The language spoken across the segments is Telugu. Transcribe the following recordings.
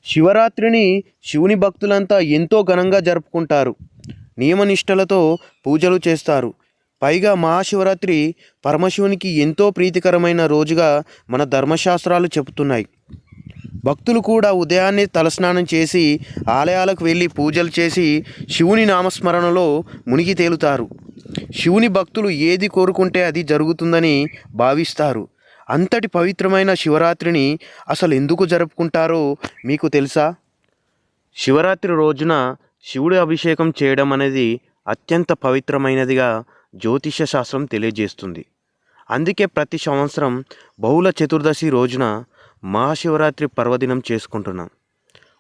శివరాత్రిని శివుని భక్తులంతా ఎంతో ఘనంగా జరుపుకుంటారు. నియమనిష్టలతో పూజలు చేస్తారు. పైగా మహాశివరాత్రి పరమశివునికి ఎంతో ప్రీతికరమైన రోజుగా మన ధర్మశాస్త్రాలు చెబుతున్నాయి. భక్తులు కూడా ఉదయాన్నే తలస్నానం చేసి ఆలయాలకు వెళ్ళి పూజలు చేసి శివుని నామస్మరణలో మునిగి తేలుతారు. శివుని భక్తులు ఏది కోరుకుంటే అది జరుగుతుందని భావిస్తారు. అంతటి పవిత్రమైన శివరాత్రిని అసలు ఎందుకు జరుపుకుంటారో మీకు తెలుసా? శివరాత్రి రోజున శివుడి అభిషేకం చేయడం అనేది అత్యంత పవిత్రమైనదిగా జ్యోతిష శాస్త్రం తెలియజేస్తుంది. అందుకే ప్రతి సంవత్సరం బహుళ చతుర్దశి రోజున మహాశివరాత్రి పర్వదినం చేసుకుంటున్నాం.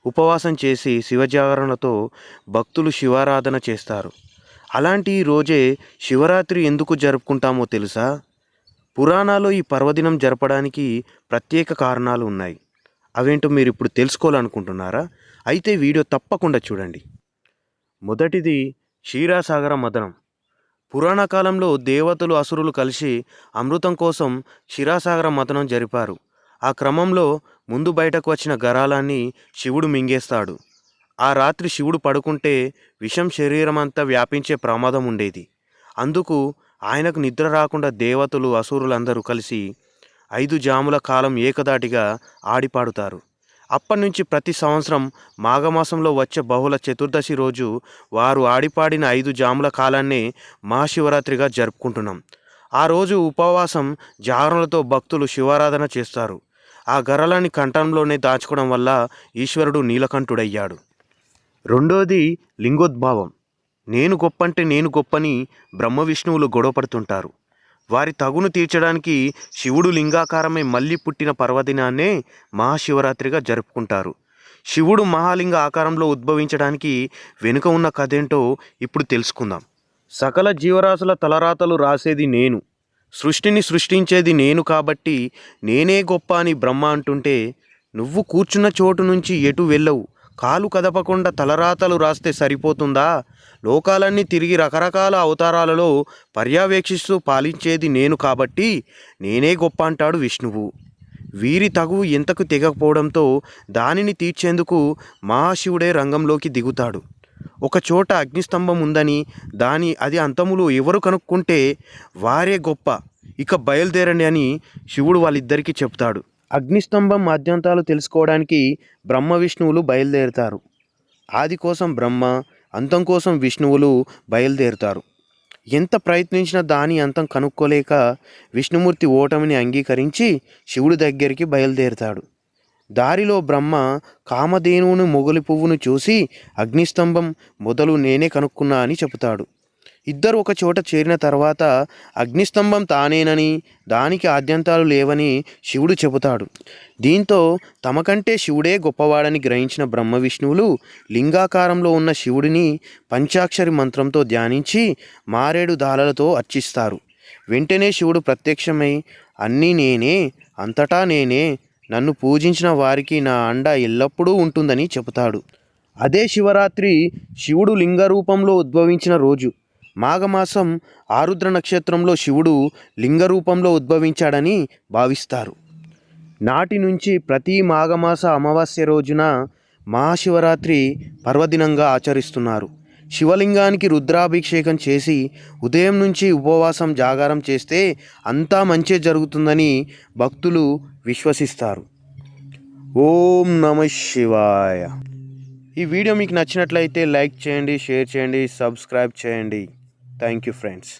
ఉపవాసం చేసి శివజాగరణతో భక్తులు శివారాధన చేస్తారు. అలాంటి ఈ రోజే శివరాత్రి ఎందుకు జరుపుకుంటామో తెలుసా? పురాణాల్లో ఈ పర్వదినం జరపడానికి ప్రత్యేక కారణాలు ఉన్నాయి. అవేంటో మీరు ఇప్పుడు తెలుసుకోవాలనుకుంటున్నారా? అయితే వీడియో తప్పకుండా చూడండి. మొదటిది క్షీరసాగర మథనం. పురాణ కాలంలో దేవతలు అసురులు కలిసి అమృతం కోసం క్షీరసాగర మథనం జరిపారు. ఆ క్రమంలో ముందు బయటకు వచ్చిన గరాలాన్ని శివుడు మింగేస్తాడు. ఆ రాత్రి శివుడు పడుకుంటే విషం శరీరమంతా వ్యాపించే ప్రమాదం ఉండేది. అందుకు ఆయనకు నిద్ర రాకుండా దేవతలు అసురులందరూ కలిసి 5 జాముల కాలం ఏకదాటిగా ఆడిపాడుతారు. అప్పటి నుంచి ప్రతి సంవత్సరం మాఘమాసంలో వచ్చే బహుళ చతుర్దశి రోజు వారు ఆడిపాడిన 5 జాముల కాలాన్నే మహాశివరాత్రిగా జరుపుకుంటున్నాం. ఆ రోజు ఉపవాసం జాగరణలతో భక్తులు శివారాధన చేస్తారు. ఆ గరళాన్ని కంఠంలోనే దాచుకోవడం వల్ల ఈశ్వరుడు నీలకంఠుడయ్యాడు. రెండోది లింగోద్భావం. నేను గొప్పంటే నేను గొప్పని బ్రహ్మ విష్ణువులు గొడవపడుతుంటారు. వారి తగును తీర్చడానికి శివుడు లింగాకారమై మళ్ళీ పుట్టిన పర్వదినాన్నే మహాశివరాత్రిగా జరుపుకుంటారు. శివుడు మహాలింగ ఆకారంలో ఉద్భవించడానికి వెనుక ఉన్న కథేంటో ఇప్పుడు తెలుసుకుందాం. సకల జీవరాశుల తలరాతలు రాసేది నేను, సృష్టిని సృష్టించేది నేను కాబట్టి నేనే గొప్ప అని బ్రహ్మ అంటుంటే, నువ్వు కూర్చున్న చోటు నుంచి ఎటు వెళ్ళవు, కాలు కదపకుండా తలరాతలు రాస్తే సరిపోతుందా? లోకాలన్నీ తిరిగి రకరకాల అవతారాలలో పర్యవేక్షిస్తూ పాలించేది నేను కాబట్టి నేనే గొప్ప అంటాడు విష్ణువు. వీరి తగువు ఎంతకు తెగకపోవడంతో దానిని తీర్చేందుకు మహాశివుడే రంగంలోకి దిగుతాడు. ఒక చోట అగ్నిస్తంభం ఉందని అది అంతములు ఎవరు కనుక్కుంటే వారే గొప్ప, ఇక బయలుదేరండి అని శివుడు వాళ్ళిద్దరికీ చెప్తాడు. అగ్నిస్తంభం ఆద్యంతాలు తెలుసుకోవడానికి బ్రహ్మ విష్ణువులు బయలుదేరుతారు. ఆది కోసం బ్రహ్మ, అంతం కోసం విష్ణువులు బయలుదేరుతారు. ఎంత ప్రయత్నించినా దాని అంతం కనుక్కోలేక విష్ణుమూర్తి ఓటమిని అంగీకరించి శివుడి దగ్గరికి బయలుదేరుతాడు. దారిలో బ్రహ్మ కామధేనువును మొగలి పువ్వును చూసి అగ్నిస్తంభం మొదలు నేనే కనుక్కున్నా అని చెబుతాడు. ఇద్దరు ఒక చోట చేరిన తర్వాత అగ్నిస్తంభం తానేనని దానికి ఆద్యంతాలు లేవని శివుడు చెబుతాడు. దీంతో తమకంటే శివుడే గొప్పవాడని గ్రహించిన బ్రహ్మ విష్ణువులు లింగాకారంలో ఉన్న శివుడిని పంచాక్షరి మంత్రంతో ధ్యానించి మారేడు దాలలతో అర్చిస్తారు. వెంటనే శివుడు ప్రత్యక్షమై అన్నీ నేనే, అంతటా నేనే, నన్ను పూజించిన వారికి నా అండ ఎల్లప్పుడూ ఉంటుందని చెబుతాడు. అదే శివరాత్రి శివుడు లింగ రూపంలో ఉద్భవించిన రోజు. మాఘమాసం ఆరుద్ర నక్షత్రంలో శివుడు లింగ రూపంలో ఉద్భవించాడని భావిస్తారు. నాటి నుంచి ప్రతి మాఘమాస అమావాస్య రోజున మహాశివరాత్రి పర్వదినంగా ఆచరిస్తున్నారు. శివలింగానికి రుద్రాభిషేకం చేసి ఉదయం నుంచి ఉపవాసం జాగారం చేస్తే అంతా మంచి జరుగుతుందని భక్తులు విశ్వసిస్తారు. ఓం నమః శివాయ. ఈ వీడియో మీకు నచ్చినట్లయితే లైక్ చేయండి, షేర్ చేయండి, సబ్స్క్రైబ్ చేయండి. Thank you friends.